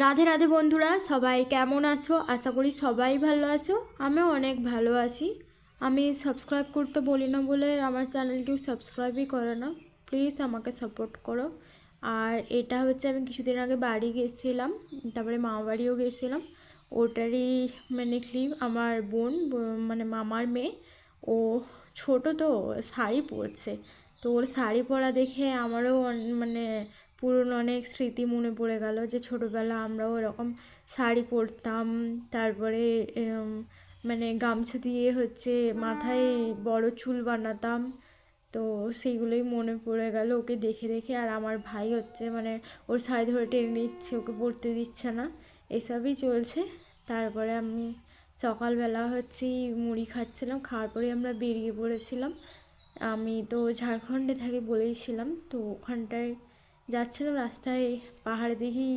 রাধে রাধে বন্ধুরা, সবাই কেমন আছো? আশা করি সবাই ভালো আছো। আমিও অনেক ভালো আছি। আমি সাবস্ক্রাইব করতে বলি না বলে আমার চ্যানেল কেউ সাবস্ক্রাইবই করে না। প্লিজ আমাকে সাপোর্ট করো। আর এটা হচ্ছে আমি কিছুদিন আগে বাড়ি গেছিলাম, তারপরে মামা বাড়িও গেছিলাম। ওটারই মানে ক্লিপ। আমার বোন মানে মামার মেয়ে, ও ছোট তো শাড়ি পরছে। তো ওর শাড়ি পরা দেখে আমারও মানে পুরনো অনেক স্মৃতি মনে পড়ে গেল, যে ছোটোবেলা আমরাও এরকম শাড়ি পরতাম। তারপরে মানে গামছা দিয়ে হচ্ছে মাথায় বড় চুল বানাতাম। তো সেইগুলোই মনে পড়ে গেল ওকে দেখে দেখে। আর আমার ভাই হচ্ছে মানে ওর শাড়ি ধরে টেনে নিচ্ছে, ওকে পরতে দিচ্ছে না। এসবই চলছে। তারপরে আমি সকালবেলা হচ্ছে মুড়ি খাচ্ছিলাম, খাওয়ার পরে আমরা বেরিয়ে পড়েছিলাম। আমি তো ঝাড়খণ্ডে থাকি বলেইছিলাম, তো ওখানটায় যাচ্ছিলাম, রাস্তায় পাহাড়ে দেখি